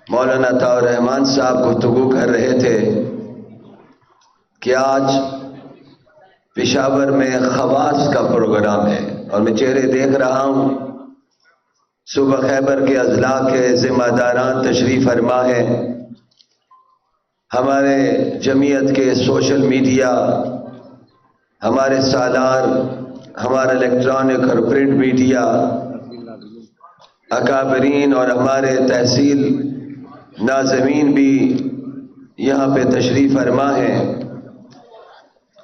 مولانا عطاء الرحمان صاحب گفتگو کر رہے تھے کہ آج پشاور میں خواص کا پروگرام ہے، اور میں چہرے دیکھ رہا ہوں، صوبہ خیبر کے اضلاع کے ذمہ داران تشریف فرما ہے، ہمارے جمعیت کے سوشل میڈیا، ہمارے سالار، ہمارا الیکٹرانک اور پرنٹ میڈیا، اکابرین اور ہمارے تحصیل ناظمین بھی یہاں پہ تشریف فرما ہیں۔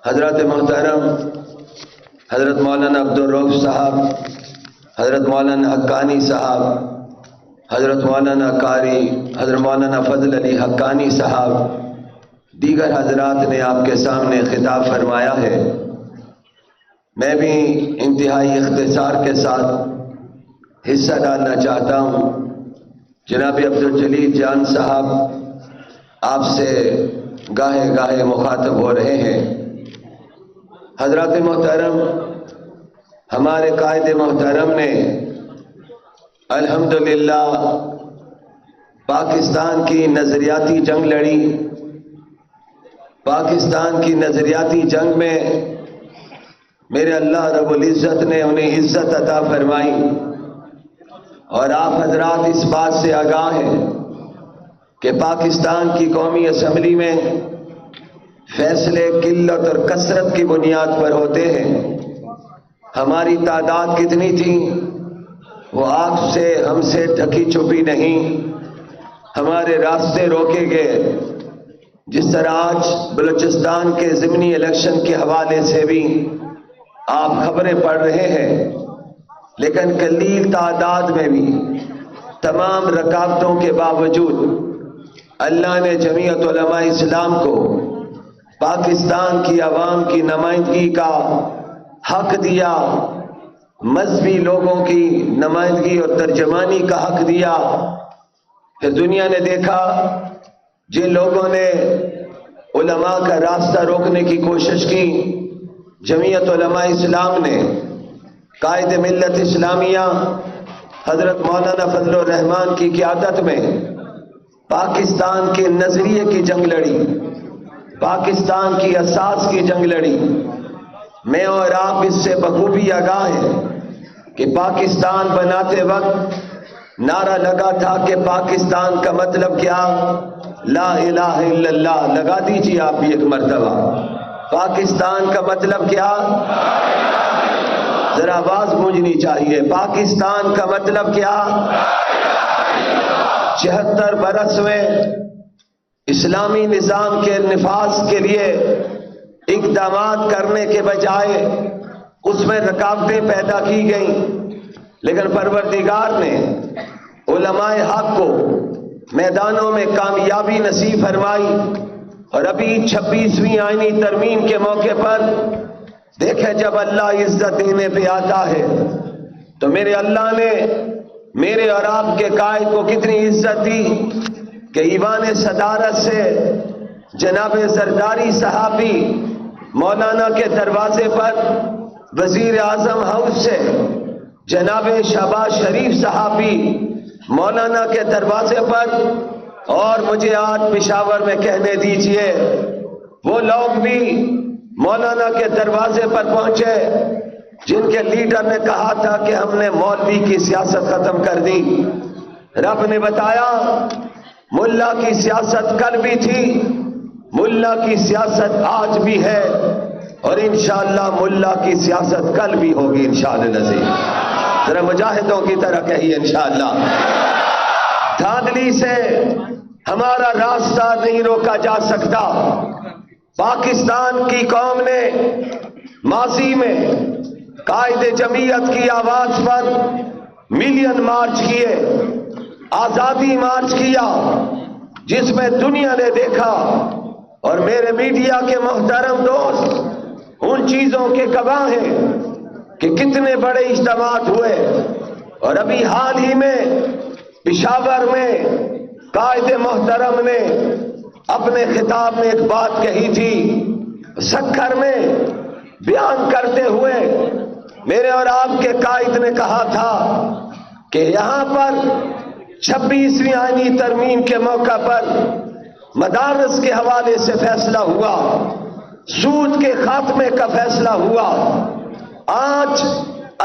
حضرات محترم حضرت مولانا عبدالرؤف صاحب، حضرت مولانا حقانی صاحب، حضرت مولانا قاری حضرت مولانا فضل علی حقانی صاحب، دیگر حضرات نے آپ کے سامنے خطاب فرمایا ہے۔ میں بھی انتہائی اختصار کے ساتھ حصہ ڈالنا چاہتا ہوں۔ جناب عبدالجلیل جان صاحب آپ سے گاہے گاہے مخاطب ہو رہے ہیں۔ حضرات محترم، ہمارے قائد محترم نے الحمدللہ پاکستان کی نظریاتی جنگ لڑی۔ پاکستان کی نظریاتی جنگ میں میرے اللہ رب العزت نے انہیں عزت عطا فرمائی، اور آپ حضرات اس بات سے آگاہ ہیں کہ پاکستان کی قومی اسمبلی میں فیصلے قلت اور کثرت کی بنیاد پر ہوتے ہیں۔ ہماری تعداد کتنی تھی وہ آپ سے ہم سے ڈھکی چھپی نہیں، ہمارے راستے روکے گئے۔ جس طرح آج بلوچستان کے ضمنی الیکشن کے حوالے سے بھی آپ خبریں پڑھ رہے ہیں، لیکن قلیل تعداد میں بھی تمام رکاوٹوں کے باوجود اللہ نے جمعیت علماء اسلام کو پاکستان کی عوام کی نمائندگی کا حق دیا، مذہبی لوگوں کی نمائندگی اور ترجمانی کا حق دیا۔ پھر دنیا نے دیکھا جن لوگوں نے علماء کا راستہ روکنے کی کوشش کی، جمعیت علماء اسلام نے قائد ملت اسلامیہ حضرت مولانا فضل الرحمان کی قیادت میں پاکستان کے نظریے کی جنگ لڑی، پاکستان کی اساس کی جنگ لڑی۔ میں اور آپ اس سے بخوبی آگاہ ہیں کہ پاکستان بناتے وقت نعرہ لگا تھا کہ پاکستان کا مطلب کیا؟ لا الہ الا اللہ۔ لگا دیجیے آپ بھی ایک مرتبہ، پاکستان کا مطلب کیا؟ ذرا آواز گونجنی چاہیے، پاکستان کا مطلب کیا؟ 76 برس میں اسلامی نظام کے نفاذ کے لیے اقدامات کرنے کے بجائے اس میں رکاوٹیں پیدا کی گئیں، لیکن پروردگار نے علماء حق کو میدانوں میں کامیابی نصیب فرمائی۔ اور ابھی 26ویں آئینی ترمیم کے موقع پر دیکھیں، جب اللہ عزت دینے پہ آتا ہے تو میرے اللہ نے میرے اور آپ کے قائد کو کتنی عزت دی کہ ایوان صدارت سے جناب زرداری صحابی مولانا کے دروازے پر، وزیر اعظم ہاؤس سے جناب شہباز شریف صحابی مولانا کے دروازے پر، اور مجھے آج پشاور میں کہنے دیجئے وہ لوگ بھی مولانا کے دروازے پر پہنچے جن کے لیڈر نے کہا تھا کہ ہم نے مولوی کی سیاست ختم کر دی۔ رب نے بتایا ملا کی سیاست کل بھی تھی، ملا کی سیاست آج بھی ہے، اور انشاءاللہ ملا کی سیاست کل بھی ہوگی انشاءاللہ العزیز۔ ذرا مجاہدوں کی طرح کہیے انشاءاللہ۔ دھاندلی سے ہمارا راستہ نہیں روکا جا سکتا۔ پاکستان کی قوم نے ماضی میں قائد جمعیت کی آواز پر ملین مارچ کیے، آزادی مارچ کیا، جس میں دنیا نے دیکھا، اور میرے میڈیا کے محترم دوست ان چیزوں کے گواہ ہیں کہ کتنے بڑے اجتماعات ہوئے۔ اور ابھی حال ہی میں پشاور میں قائد محترم نے اپنے خطاب میں ایک بات کہی تھی، سکھر میں بیان کرتے ہوئے میرے اور آپ کے قائد نے کہا تھا کہ یہاں پر 26ویں آئینی ترمیم کے موقع پر مدارس کے حوالے سے فیصلہ ہوا، سود کے خاتمے کا فیصلہ ہوا۔ آج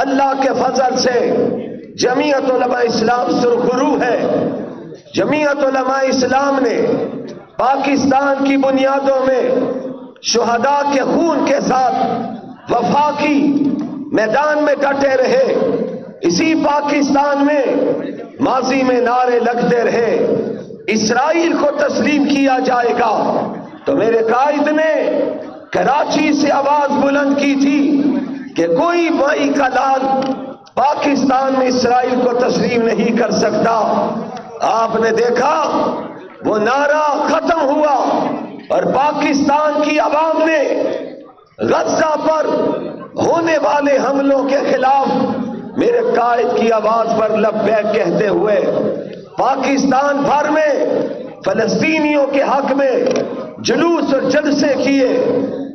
اللہ کے فضل سے جمعیت علماء اسلام سرخرو ہے۔ جمعیت علماء اسلام نے پاکستان کی بنیادوں میں شہداء کے خون کے ساتھ وفاقی میدان میں ڈٹے رہے۔ اسی پاکستان میں ماضی میں نعرے لگتے رہے اسرائیل کو تسلیم کیا جائے گا، تو میرے قائد نے کراچی سے آواز بلند کی تھی کہ کوئی مائی کا لال پاکستان میں اسرائیل کو تسلیم نہیں کر سکتا۔ آپ نے دیکھا وہ نعرہ ختم ہوا اور پاکستان کی عوام نے غزہ پر ہونے والے حملوں کے خلاف میرے قائد کی آواز پر لبیک کہتے ہوئے پاکستان بھر میں فلسطینیوں کے حق میں جلوس اور جلسے کیے،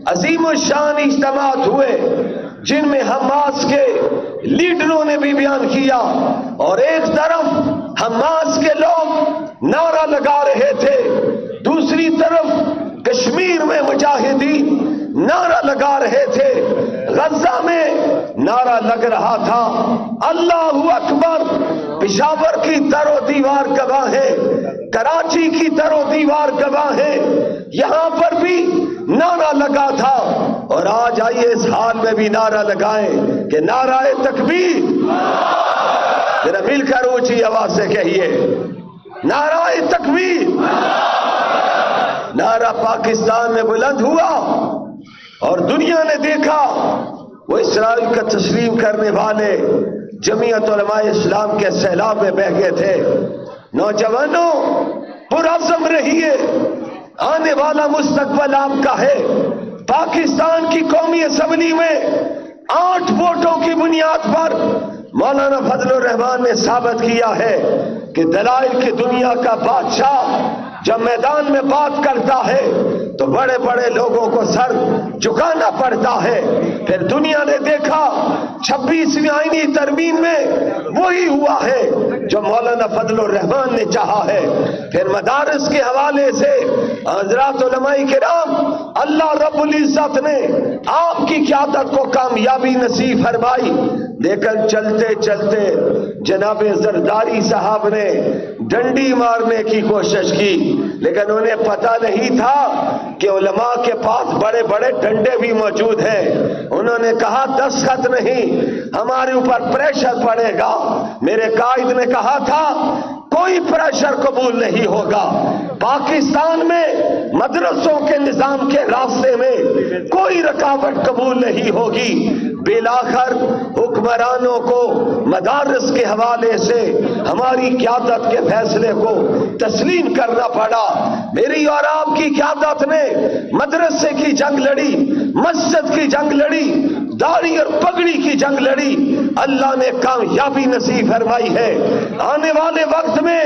عظیم الشان اجتماعات ہوئے جن میں حماس کے لیڈروں نے بھی بیان کیا، اور ایک طرف حماس کے لوگ نعرہ لگا رہے تھے، دوسری طرف کشمیر میں مجاہدین نعرہ لگا رہے تھے، غزہ میں نعرہ لگ رہا تھا اللہ اکبر۔ پشاور کی در و دیوار گواہ ہے، کراچی کی در و دیوار گواہ ہے، یہاں پر بھی نعرہ لگا تھا، اور آج آئیے اس حال میں بھی نعرہ لگائیں کہ نعرہ تکبیر، ذرا مل کر اونچی آواز سے کہیے نعرہ تکبیر۔ نعرہ پاکستان میں بلند ہوا اور دنیا نے دیکھا وہ اسرائیل کا تسلیم کرنے والے جمعیت علماء اسلام کے سیلاب میں بہہ گئے تھے۔ نوجوانوں پرعزم رہیے، آنے والا مستقبل آپ کا ہے۔ پاکستان کی قومی اسمبلی میں 8 ووٹوں کی بنیاد پر مولانا فضل الرحمان نے ثابت کیا ہے کہ دلائل کی دنیا کا بادشاہ جب میدان میں بات کرتا ہے تو بڑے بڑے لوگوں کو سر جھکانا پڑتا ہے۔ پھر دنیا نے دیکھا 26ویں آئینی ترمیم میں وہی ہوا ہے جو مولانا فضل الرحمان نے چاہا ہے۔ پھر مدارس کے حوالے سے حضرات علماء کرام، اللہ رب العزت نے آپ کی قیادت کو کامیابی نصیب فرمائی، لیکن چلتے چلتے جناب زرداری صاحب نے ڈنڈی مارنے کی کوشش کی، لیکن انہیں پتہ نہیں تھا کہ علماء کے پاس بڑے بڑے ڈنڈے بھی موجود ہیں۔ انہوں نے کہا دستخط نہیں، ہمارے اوپر پریشر پڑے گا۔ میرے قائد نے کہا تھا کوئی پریشر قبول نہیں ہوگا، پاکستان میں مدرسوں کے نظام کے راستے میں کوئی رکاوٹ قبول نہیں ہوگی۔ بالآخر حکمرانوں کو مدارس کے حوالے سے ہماری قیادت کے فیصلے کو تسلیم کرنا پڑا۔ میری اور آپ کی قیادت نے مدرسے کی جنگ لڑی، مسجد کی جنگ لڑی، داڑھی اور پگڑی کی جنگ لڑی، اللہ نے کامیابی نصیب فرمائی ہے۔ آنے والے وقت میں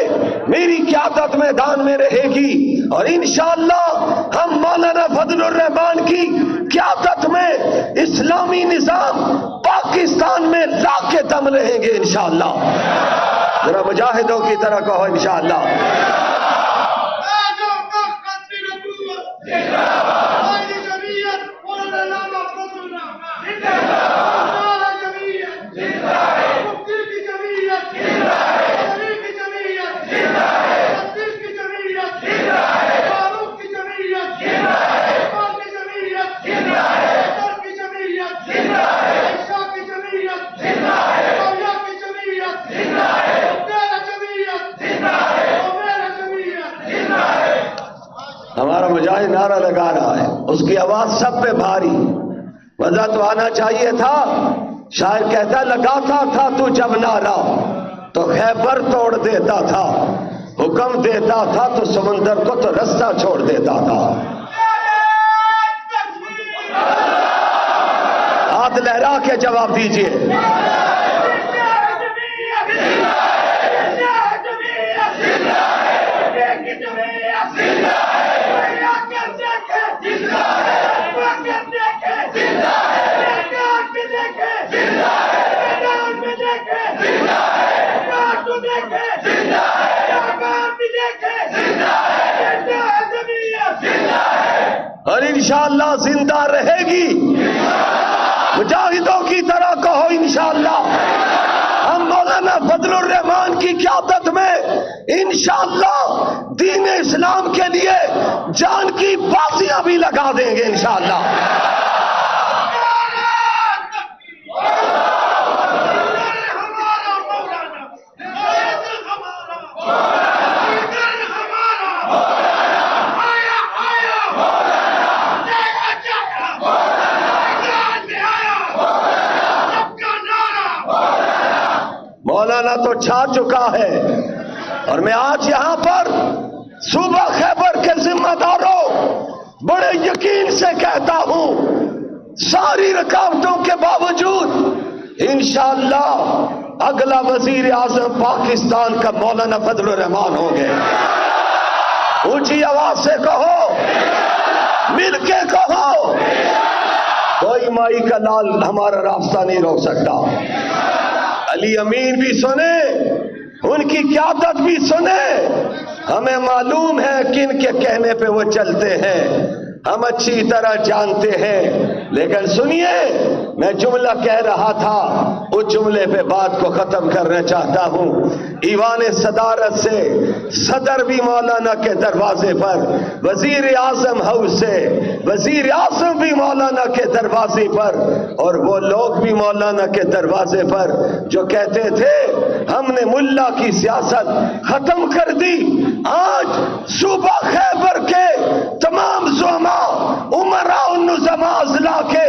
میری قیادت میدان میں رہے گی اور انشاءاللہ ہم مولانا فضل الرحمان کی قیادت میں اسلامی نظام پاکستان میں لا کے دم رہیں گے انشاءاللہ۔ ذرا مجاہدوں کی طرح کہو انشاءاللہ۔ ہمارا مجاہد نعرہ لگا رہا ہے، اس کی آواز سب پہ بھاری، وجہ تو آنا چاہیے تھا۔ شاعر کہتا لگاتا تھا تو جب نعرہ تو خیبر توڑ دیتا تھا، حکم دیتا تھا تو سمندر کو تو رستہ چھوڑ دیتا تھا۔ ہاتھ لہرا کے جواب دیجئے۔ زندہ ہے اور انشاءاللہ زندہ رہے گی. مجاہدوں کی طرح کہو انشاءاللہ. ہم مولانا فضل الرحمان کی قیادت میں انشاءاللہ دین اسلام کے لیے جان کی بازیاں بھی لگا دیں گے انشاءاللہ. مولانا تو چھا چکا ہے، اور میں آج یہاں پر صوبہ خیبر کے ذمہ داروں بڑے یقین سے کہتا ہوں، ساری رکاوٹوں کے باوجود انشاءاللہ اگلا وزیر اعظم پاکستان کا مولانا فضل الرحمان ہوں گے. اونچی آواز سے کہو، مل کے کہو. کوئی مائی کا لال ہمارا راستہ نہیں روک سکتا. علی امین بھی سنے، ان کی قیادت بھی سنے. ہمیں معلوم ہے کن کے کہنے پہ وہ چلتے ہیں، ہم اچھی طرح جانتے ہیں. لیکن سنیے، میں جملہ کہہ رہا تھا، اس جملے پہ بات کو ختم کرنا چاہتا ہوں. ایوان صدارت سے صدر بھی مولانا کے دروازے پر، وزیر اعظم ہاؤس سے وزیر اعظم بھی مولانا کے دروازے پر، اور وہ لوگ بھی مولانا کے دروازے پر جو کہتے تھے ہم نے ملا کی سیاست ختم کر دی. آج صوبہ خیبر کے تمام زعماء امراء النظماء اضلاع کے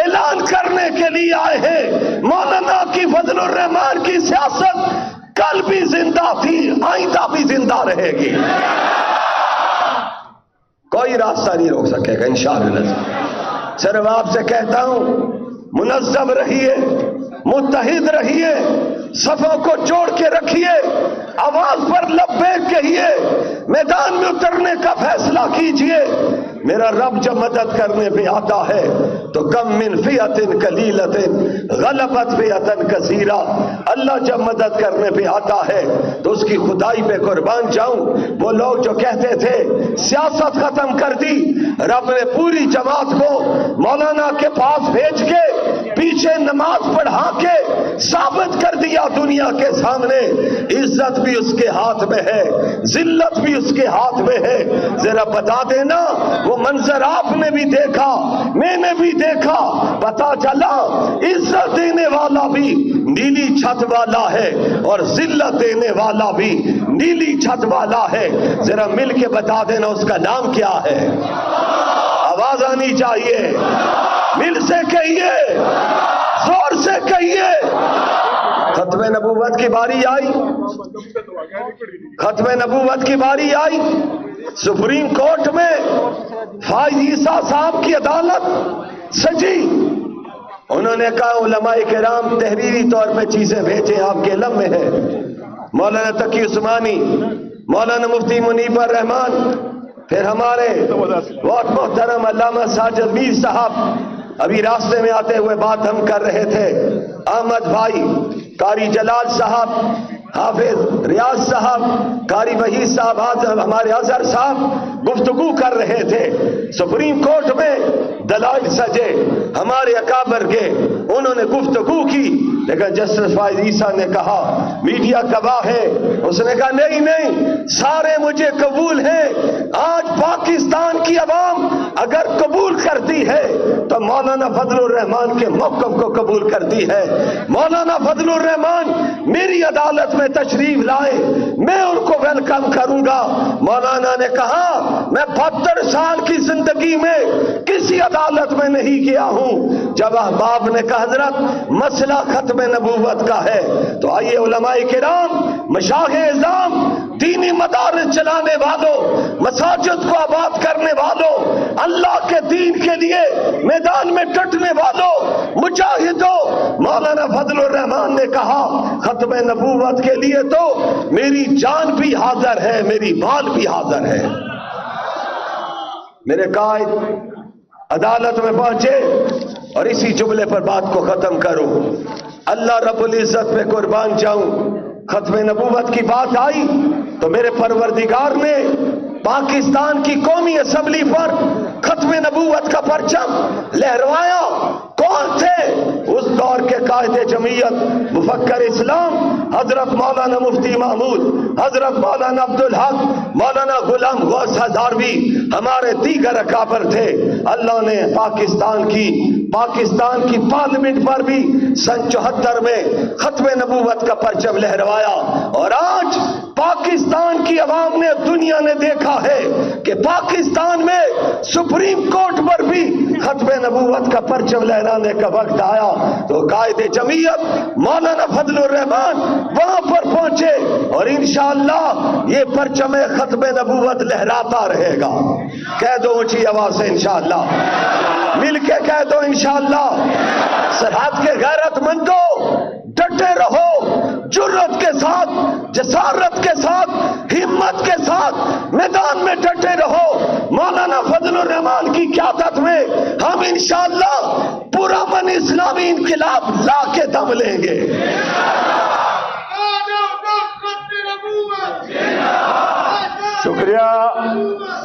اعلان کرنے کے لیے آئے ہیں، مولانا کی فضل الرحمان کی سیاست کل بھی زندہ تھی، آئندہ بھی زندہ رہے گی. کوئی راستہ نہیں روک سکے گا انشاءاللہ. صرف آپ سے کہتا ہوں، منظم رہیے، متحد رہیے، صفوں کو جوڑ کے رکھیے، آواز پر لبیک کہیے، میدان میں اترنے کا فیصلہ کیجئے. میرا رب جب مدد کرنے پہ آتا ہے تو کم من فئۃ قلیلۃ غلبت فئۃ کثیرہ. اللہ جب مدد کرنے پہ آتا ہے تو اس کی خدائی پہ قربان جاؤں. وہ لوگ جو کہتے تھے سیاست ختم کر دی، رب نے پوری جماعت کو مولانا کے پاس بھیج کے پیچھے نماز پڑھا کے ثابت کر دیا دنیا کے سامنے عزت بھی اس کے ہاتھ میں ہے، ذلت بھی اس کے ہاتھ میں ہے. ذرا بتا دینا، وہ منظر آپ نے بھی دیکھا، میں نے بھی دیکھا، پتا چلا عزت دینے والا بھی نیلی چھت والا ہے اور ذلت دینے والا بھی نیلی چھت والا ہے. ذرا مل کے بتا دینا اس کا نام کیا ہے. آواز آنی چاہیے، مل سے کہیے، زور سے کہیے. ختم نبوت کی باری آئی، ختم نبوت کی باری آئی. سپریم کورٹ میں فائز عیسیٰ صاحب کی عدالت سجی. انہوں نے کہا علماء کرام تحریری طور پہ چیزیں بھیجیں، آپ کے علم میں ہے. مولانا تقی عثمانی، مولانا مفتی منیب الرحمان، پھر ہمارے بہت محترم علامہ ساجد میر صاحب، ابھی راستے میں آتے ہوئے بات ہم کر رہے تھے، احمد بھائی، قاری جلال صاحب، حافظ ریاض صاحب، قاری وحید صاحب، ہمارے اظہر صاحب گفتگو کر رہے تھے. سپریم کورٹ میں دلائل سجے ہمارے اکابر کے، انہوں نے گفتگو کی. لیکن جسٹس فائز عیسیٰ نے کہا میڈیا گواہ ہے، اس نے کہا نہیں نہیں، سارے مجھے قبول ہیں. آج پاکستان کی عوام اگر قبول کرتی ہے تو مولانا فضل الرحمان کے موقف کو قبول کرتی ہے. مولانا فضل الرحمان میری عدالت میں تشریف لائے، میں ان کو ویلکم کروں گا. مولانا نے کہا میں 72 سال کی زندگی میں کسی عدالت میں نہیں گیا ہوں. جب احباب نے کہا حضرت مسئلہ ختم نبوت کا ہے تو آئیے علماء کرام، مشائخ اعظام، دینی مدارس چلانے والوں، مساجد کو آباد کرنے والوں، اللہ کے دین کے لیے میدان میں ڈٹنے والوں، مجاہدوں، مولانا فضل الرحمان نے کہا ختم نبوت کے لیے تو میری جان بھی حاضر ہے، میری مال بھی حاضر ہے. میرے قائد عدالت میں پہنچے اور اسی جملے پر بات کو ختم کروں. اللہ رب العزت پہ قربان جاؤں، ختم نبوت کی بات آئی تو میرے پروردگار نے پاکستان کی قومی اسمبلی پر ختم نبوت کا پرچم لہروایا؟ کون تھے اس دور کے قائد جمعیت مفکر اسلام؟ حضرت مولانا مفتی محمود، حضرت مولانا عبدالحق، مولانا غلام غوث ہزاروی، ہمارے دیگر اکابر تھے۔ اللہ نے پاکستان کی پارلیمنٹ پر بھی سن 74 میں ختم نبوت کا پرچم لہروایا، اور آج پاکستان کی عوام نے، دنیا نے دیکھا ہے کہ پاکستان میں سپریم کورٹ پر بھی ختم نبوت کا پرچم لہرانے کا وقت آیا تو قائد جمعیت مولانا فضل الرحمان وہاں پر پہنچے، اور انشاءاللہ یہ پرچم ختم نبوت لہراتا رہے گا۔ کہہ دو اونچی آواز سے انشاءاللہ، مل کے کہہ دو انشاءاللہ۔ سرحد کے غیرت مندوں، ڈٹے رہو، جرت کے ساتھ، جسارت کے ساتھ، ہمت کے ساتھ میدان میں ڈٹے رہو۔ مولانا فضل الرحمان کی قیادت میں ہم انشاءاللہ پرامن اسلامی انقلاب لا کے دم لیں گے۔ شکریہ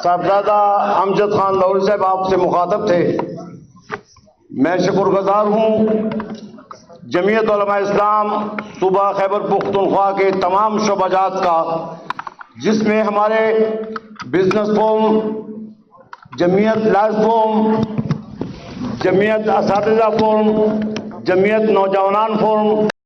صاحبزادہ امجد خان لاہوری صاحب، آپ سے مخاطب تھے۔ میں شکر گزار ہوں جمعیت علماء اسلام صوبہ خیبر پختونخوا کے تمام شعبہ جات کا، جس میں ہمارے بزنس فورم، جمعیت لائز فورم، جمعیت اساتذہ فورم، جمعیت نوجوانان فورم،